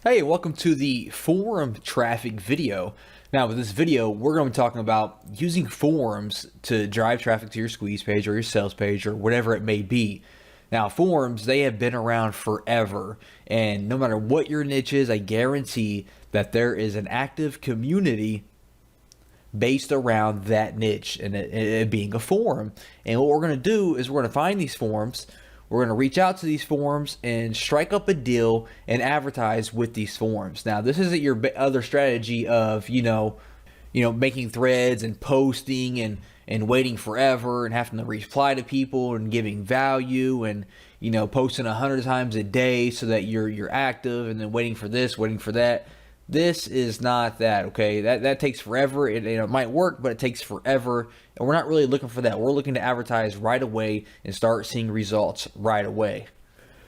Hey, welcome to the forum traffic video. Now, with this video, we're going to be talking about using forums to drive traffic to your squeeze page or your sales page or whatever it may be. Now, forums, they have been around forever, and no matter what your niche is, I guarantee that there is an active community based around that niche and it being a forum. And what we're going to do is we're going to find these forums. We're going to reach out to these forums and strike up a deal and advertise with these forums. Now, this isn't your other strategy of, making threads and posting and waiting forever and having to reply to people and giving value and, posting 100 times a day so that you're active and then waiting for this, waiting for that. This is not that, okay? That takes forever. It might work, but it takes forever. And we're not really looking for that. We're looking to advertise right away and start seeing results right away.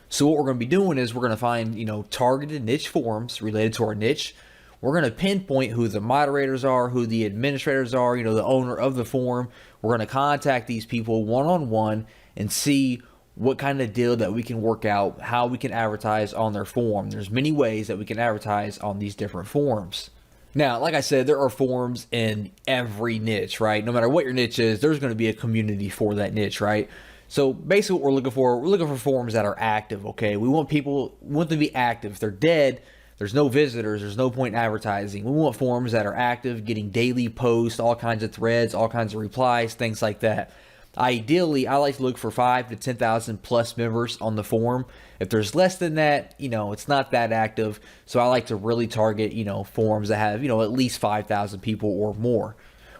So what we're going to be doing is we're going to find, targeted niche forums related to our niche. We're going to pinpoint who the moderators are, who the administrators are, the owner of the forum. We're going to contact these people one-on-one and see what kind of deal that we can work out, how we can advertise on their forum. There's many ways that we can advertise on these different forums. Now, like I said, there are forums in every niche, right? No matter what your niche is, there's going to be a community for that niche, right? So basically what we're looking for forums that are active, okay? We want them to be active. If they're dead, there's no visitors, there's no point in advertising. We want forums that are active, getting daily posts, all kinds of threads, all kinds of replies, things like that. Ideally, I like to look for 5,000 to 10,000 plus members on the forum. If there's less than that, it's not that active. So I like to really target, forums that have, at least 5,000 people or more.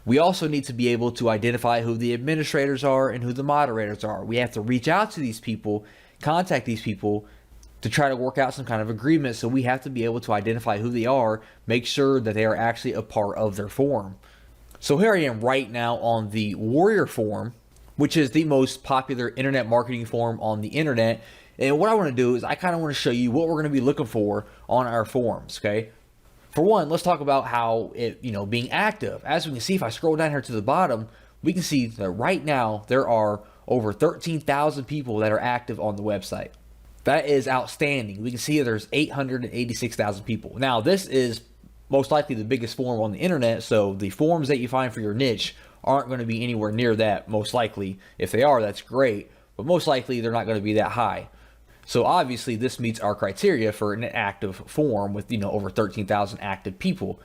We also need to be able to identify who the administrators are and who the moderators are. We have to reach out to these people, contact these people to try to work out some kind of agreement. So we have to be able to identify who they are, make sure that they are actually a part of their forum. So here I am right now on the Warrior forum, which is the most popular internet marketing forum on the internet. And what I want to do is I kind of want to show you what we're going to be looking for on our forums, okay? For one, let's talk about how it, being active. As we can see, if I scroll down here to the bottom, we can see that right now there are over 13,000 people that are active on the website. That is outstanding. We can see there's 886,000 people. Now, this is most likely the biggest forum on the internet, so the forums that you find for your niche aren't going to be anywhere near that, most likely. If they are, that's great, but most likely they're not going to be that high. So obviously this meets our criteria for an active forum with, over 13,000 active people.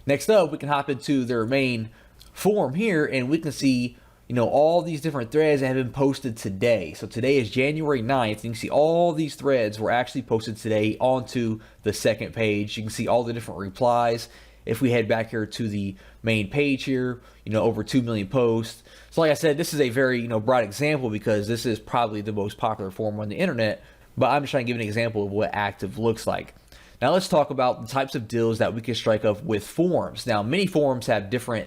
Next up, we can hop into their main forum here and we can see, all these different threads that have been posted today. So today is January 9th. You can see all these threads were actually posted today onto the second page. You can see all the different replies. If we head back here to the main page here, over 2 million posts. So like I said, this is a very, broad example because this is probably the most popular forum on the internet, but I'm just trying to give an example of what active looks like. Now let's talk about the types of deals that we can strike up with forums. Now, many forums have different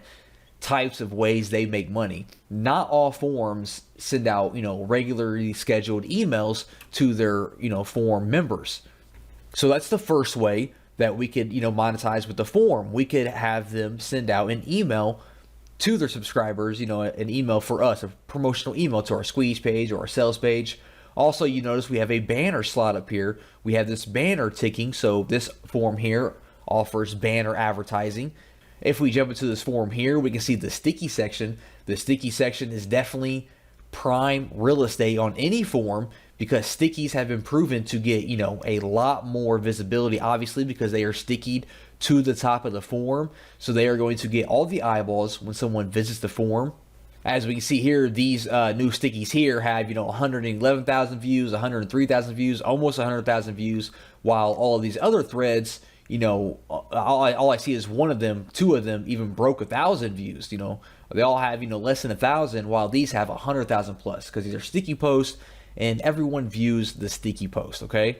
types of ways they make money. Not all forums send out, regularly scheduled emails to their, forum members. So that's the first way that we could, monetize with the forum. We could have them send out an email to their subscribers, an email for us, a promotional email to our squeeze page or our sales page. Also, you notice we have a banner slot up here. We have this banner ticking. So this forum here offers banner advertising. If we jump into this forum here, we can see the sticky section. The sticky section is definitely prime real estate on any forum because stickies have been proven to get, a lot more visibility, obviously, because they are stickied to the top of the forum. So they are going to get all the eyeballs when someone visits the forum. As we can see here, these new stickies here have, 111,000 views, 103,000 views, almost 100,000 views, while all of these other threads, all I see is two of them even broke 1,000 views. They all have, less than 1,000, while these have 100,000 plus because these are sticky posts and everyone views the sticky post, okay?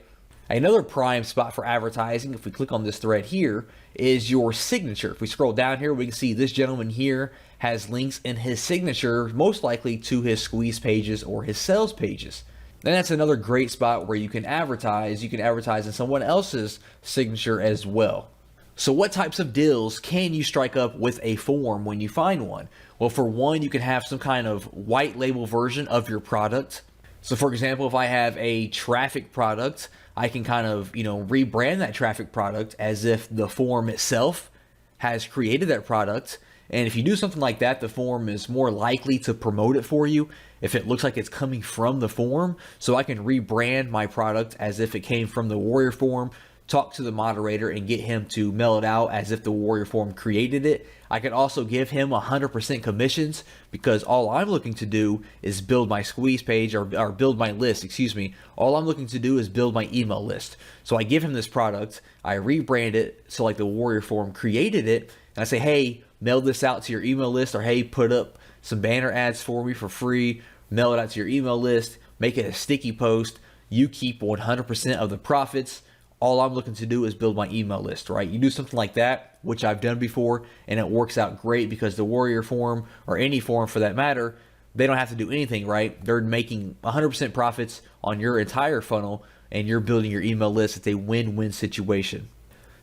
Another prime spot for advertising, if we click on this thread here, is your signature. If we scroll down here, we can see this gentleman here has links in his signature, most likely to his squeeze pages or his sales pages. Then that's another great spot where you can advertise. You can advertise in someone else's signature as well. So what types of deals can you strike up with a forum when you find one? Well, for one, you can have some kind of white label version of your product. So for example, if I have a traffic product, I can kind of, rebrand that traffic product as if the forum itself has created that product. And if you do something like that, the forum is more likely to promote it for you if it looks like it's coming from the forum. So I can rebrand my product as if it came from the Warrior Forum, talk to the moderator and get him to mail it out as if the Warrior Forum created it. I can also give him 100% commissions because all I'm looking to do is build my squeeze page or build my list, excuse me. All I'm looking to do is build my email list. So I give him this product, I rebrand it so like the Warrior Forum created it, and I say, hey, mail this out to your email list, or hey, put up some banner ads for me for free, mail it out to your email list, make it a sticky post. You keep 100% of the profits. All I'm looking to do is build my email list, right? You do something like that, which I've done before, and it works out great because the Warrior Forum, or any forum for that matter, they don't have to do anything, right? They're making 100% profits on your entire funnel, and you're building your email list. It's a win-win situation.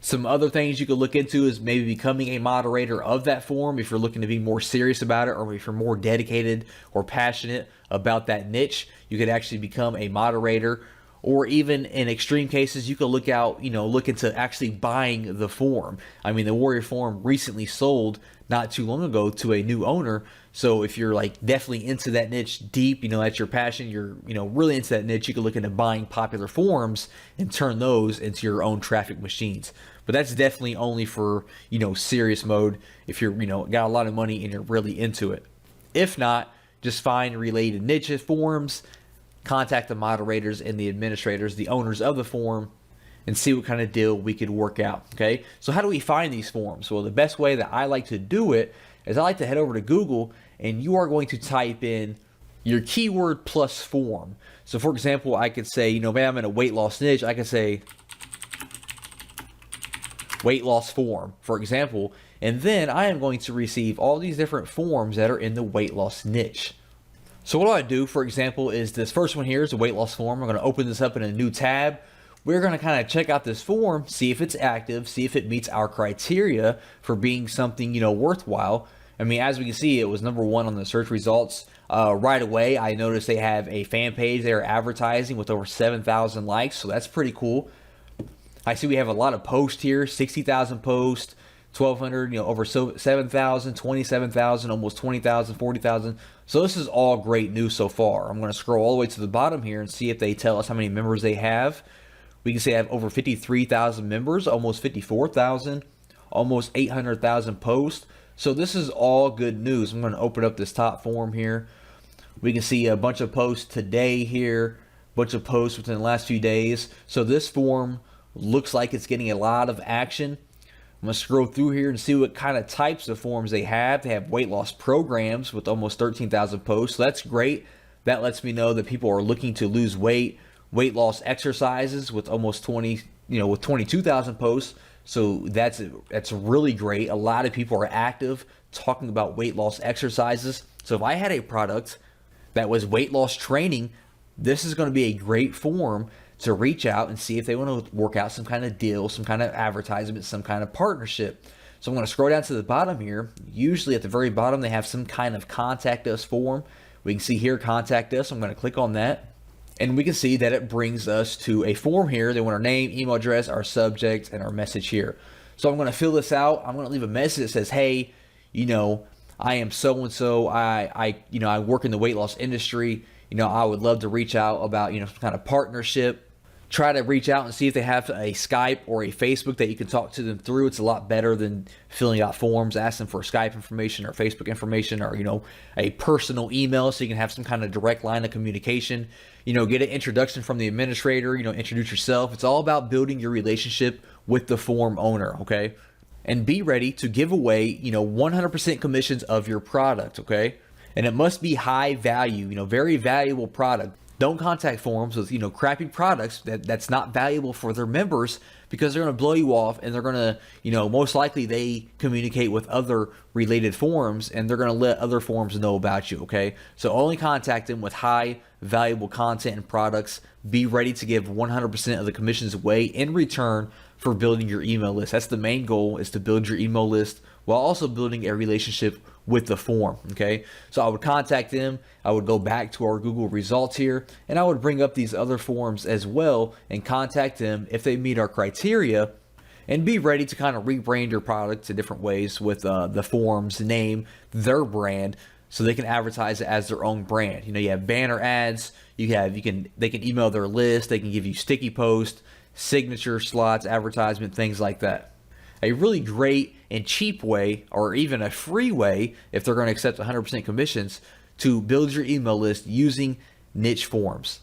Some other things you could look into is maybe becoming a moderator of that forum if you're looking to be more serious about it, or if you're more dedicated or passionate about that niche. You could actually become a moderator, or even in extreme cases, you could look into actually buying the forum. I mean, the Warrior Forum recently sold not too long ago to a new owner. So if you're like definitely into that niche deep, that's your passion, you're, really into that niche, you could look into buying popular forums and turn those into your own traffic machines. But that's definitely only for, serious mode if you're, got a lot of money and you're really into it. If not, just find related niche forums, contact the moderators and the administrators, the owners of the forum, and see what kind of deal we could work out. Okay, so how do we find these forums? Well, the best way that I like to do it is I like to head over to Google, and you are going to type in your keyword plus forum. So for example, I could say, maybe I'm in a weight loss niche, I could say weight loss forum, for example, and then I am going to receive all these different forums that are in the weight loss niche. So what I do, for example, is this first one here is a weight loss forum. I'm going to open this up in a new tab. We're going to kind of check out this forum, see if it's active, see if it meets our criteria for being something, worthwhile. I mean, as we can see, it was #1 on the search results. Right away, I noticed they have a fan page they're advertising with over 7,000 likes, so that's pretty cool. I see we have a lot of posts here, 60,000 posts, 1,200, over 7,000, 27,000, almost 20,000, 40,000. So this is all great news so far. I'm going to scroll all the way to the bottom here and see if they tell us how many members they have. We can say I have over 53,000 members, almost 54,000, almost 800,000 posts. So this is all good news. I'm going to open up this top forum here. We can see a bunch of posts today here, a bunch of posts within the last few days. So this forum looks like it's getting a lot of action. I'm going to scroll through here and see what kind of types of forums they have. They have weight loss programs with almost 13,000 posts. So that's great. That lets me know that people are looking to lose weight. Weight loss exercises with almost 22,000 posts. So that's really great. A lot of people are active talking about weight loss exercises. So if I had a product that was weight loss training, this is going to be a great forum to reach out and see if they want to work out some kind of deal, some kind of advertisement, some kind of partnership. So I'm going to scroll down to the bottom here. Usually at the very bottom, they have some kind of contact us form. We can see here, contact us. I'm going to click on that. And we can see that it brings us to a form here. They want our name, email address, our subject, and our message here. So I'm going to fill this out. I'm going to leave a message that says, hey, I am so-and-so. I work in the weight loss industry. I would love to reach out about, some kind of partnership. Try to reach out and see if they have a Skype or a Facebook that you can talk to them through. It's a lot better than filling out forms, ask them for Skype information or Facebook information, or, a personal email so you can have some kind of direct line of communication. Get an introduction from the administrator, introduce yourself. It's all about building your relationship with the forum owner, okay? And be ready to give away, 100% commissions of your product, okay? And it must be high value, very valuable product. Don't contact forums with, crappy products that's not valuable for their members, because they're going to blow you off, and they're going to, most likely they communicate with other related forums, and they're going to let other forums know about you, okay? So only contact them with high valuable content and products. Be ready to give 100% of the commissions away in return for building your email list. That's the main goal, is to build your email list while also building a relationship with the form. Okay, so I would contact them. I would go back to our Google results here, and I would bring up these other forms as well and contact them if they meet our criteria, and be ready to kind of rebrand your product to different ways with the forum's name, their brand, so they can advertise it as their own brand. You know, you have banner ads, they can email their list, they can give you sticky posts, signature slots, advertisement, things like that. A really great and cheap way, or even a free way, if they're going to accept 100% commissions, to build your email list using niche forums.